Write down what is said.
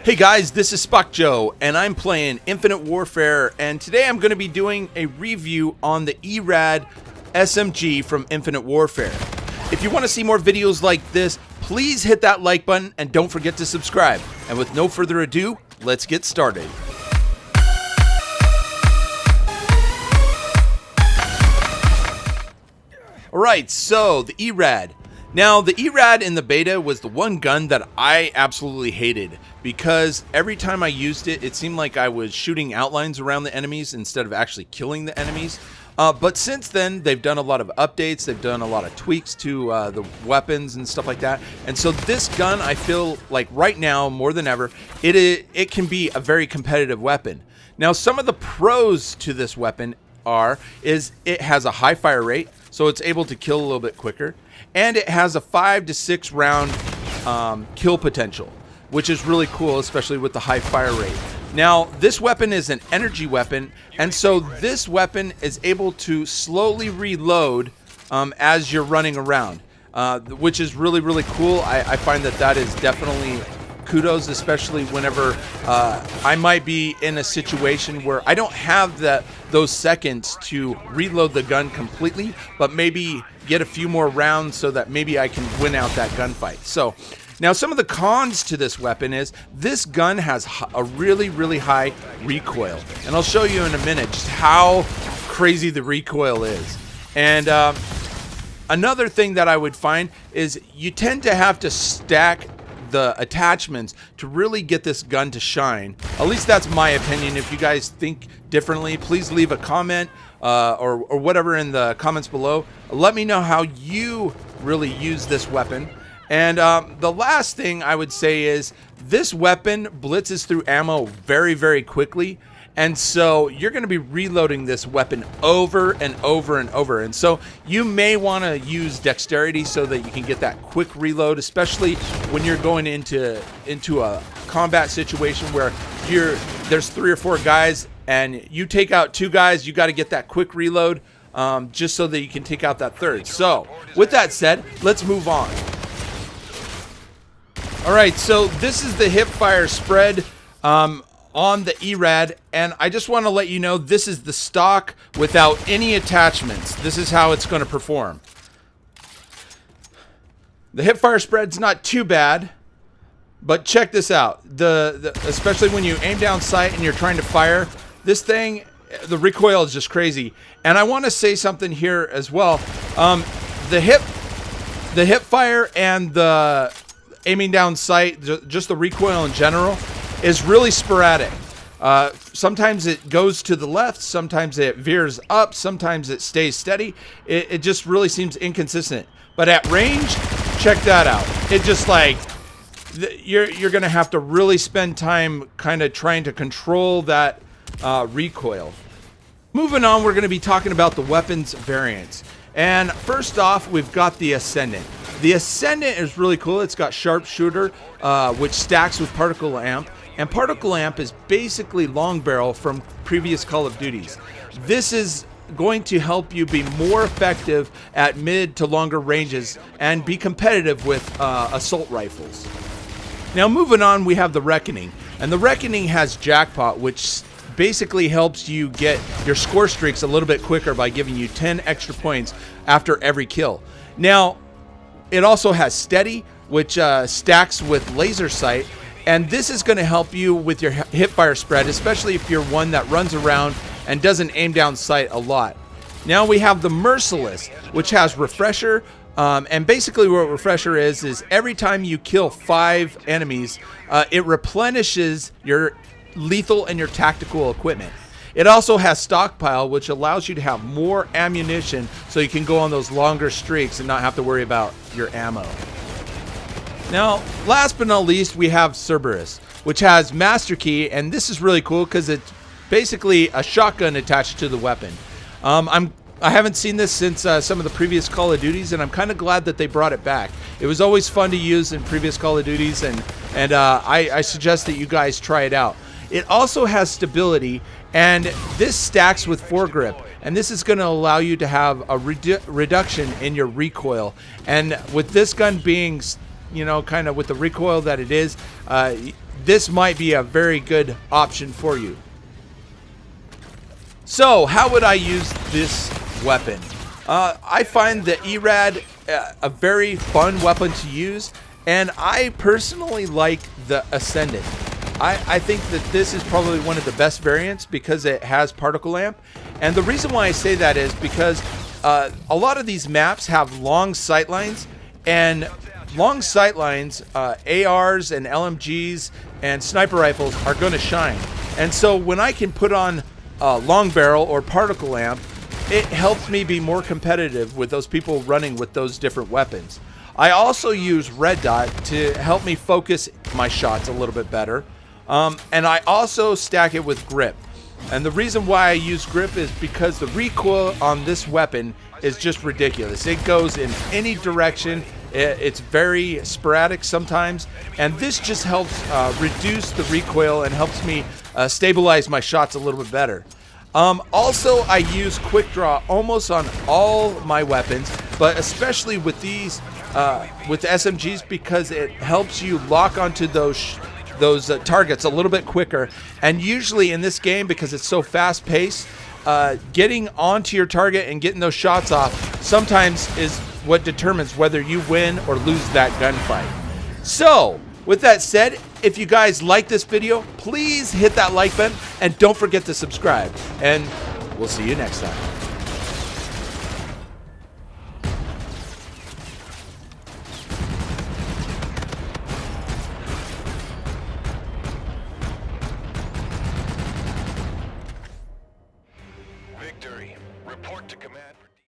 Hey guys, this is Spock Joe, and I'm playing Infinite Warfare, and today I'm going to be doing a review on the Erad SMG from Infinite Warfare. If you want to see more videos like this, please hit that like button and don't forget to subscribe. And with no further ado, let's get started. Alright, so the Erad. Now, the Erad in the beta was the one gun that I absolutely hated because every time I used it, it seemed like I was shooting outlines around the enemies instead of actually killing the enemies. But since then, they've done a lot of updates, they've done a lot of tweaks to the weapons and stuff like that. And so this gun, I feel like right now, more than ever, it can be a very competitive weapon. Now, some of the pros to this weapon is it has a high fire rate, so it's able to kill a little bit quicker. And it has a 5 to 6 round kill potential, which is really cool, especially with the high fire rate. Now, this weapon is an energy weapon, and so this weapon is able to slowly reload as you're running around, which is really, really cool. I find that is definitely kudos, especially whenever I might be in a situation where I don't have those seconds to reload the gun completely, but maybe get a few more rounds so that maybe I can win out that gunfight. So now some of the cons to this weapon is this gun has a really, really high recoil, and I'll show you in a minute just how crazy the recoil is. And another thing that I would find is you tend to have to stack the attachments to really get this gun to shine. At least that's my opinion. If you guys think differently, please leave a comment or whatever in the comments below. Let me know how you really use this weapon. And the last thing I would say is this weapon blitzes through ammo very, very quickly. And so you're going to be reloading this weapon over and over and over. And so you may want to use dexterity so that you can get that quick reload, especially when you're going into a combat situation where there's 3 or 4 guys and you take out 2 guys. You got to get that quick reload just so that you can take out that 3rd. So with that said, let's move on. All right, so this is the Hipfire spread on the Erad, and I just want to let you know this is the stock without any attachments. This is how it's going to perform. The Hipfire spread's not too bad, but check this out. Especially when you aim down sight and you're trying to fire, this thing, the recoil is just crazy. And I want to say something here as well. The Hipfire and the aiming down sight, just the recoil in general, is really sporadic. Sometimes it goes to the left, sometimes it veers up, sometimes it stays steady. It just really seems inconsistent. But at range, check that out. It just like, you're gonna have to really spend time kind of trying to control that recoil. Moving on, we're gonna be talking about the weapons variants. And first off, we've got the Ascendant. The Ascendant is really cool. It's got sharpshooter, which stacks with particle amp. And particle amp is basically long barrel from previous Call of Duties. This is going to help you be more effective at mid to longer ranges and be competitive with assault rifles. Now moving on, we have the Reckoning. And the Reckoning has Jackpot, which basically helps you get your score streaks a little bit quicker by giving you 10 extra points after every kill. Now, it also has Steady, which stacks with laser sight. And this is going to help you with your hipfire spread, especially if you're one that runs around and doesn't aim down sight a lot. Now we have the Merciless, which has Refresher. And basically what Refresher is every time you kill 5 enemies, it replenishes your lethal and your tactical equipment. It also has Stockpile, which allows you to have more ammunition so you can go on those longer streaks and not have to worry about your ammo. Now, last but not least, we have Cerberus, which has Master Key, and this is really cool because it's basically a shotgun attached to the weapon. I haven't seen this since some of the previous Call of Duties, and I'm kind of glad that they brought it back. It was always fun to use in previous Call of Duties, and I suggest that you guys try it out. It also has stability, and this stacks with foregrip, and this is going to allow you to have a reduction in your recoil. And with this gun being, you know, kind of with the recoil that it is, this might be a very good option for you. So, how would I use this weapon? I find the Erad a very fun weapon to use, and I personally like the Ascendant. I think that this is probably one of the best variants because it has particle lamp. And the reason why I say that is because a lot of these maps have long sightlines, and long sightlines, ARs and LMGs and sniper rifles are going to shine. And so when I can put on long barrel or particle lamp, it helps me be more competitive with those people running with those different weapons. I also use red dot to help me focus my shots a little bit better. And I also stack it with grip. And the reason why I use grip is because the recoil on this weapon is just ridiculous. It goes in any direction. It's very sporadic sometimes. And this just helps reduce the recoil and helps me stabilize my shots a little bit better. Also, I use quick draw almost on all my weapons, but especially with these, with the SMGs, because it helps you lock onto those targets a little bit quicker. And usually in this game, because it's so fast paced, getting onto your target and getting those shots off sometimes is what determines whether you win or lose that gunfight. So with that said, if you guys like this video, please hit that like button and don't forget to subscribe, and we'll see you next time.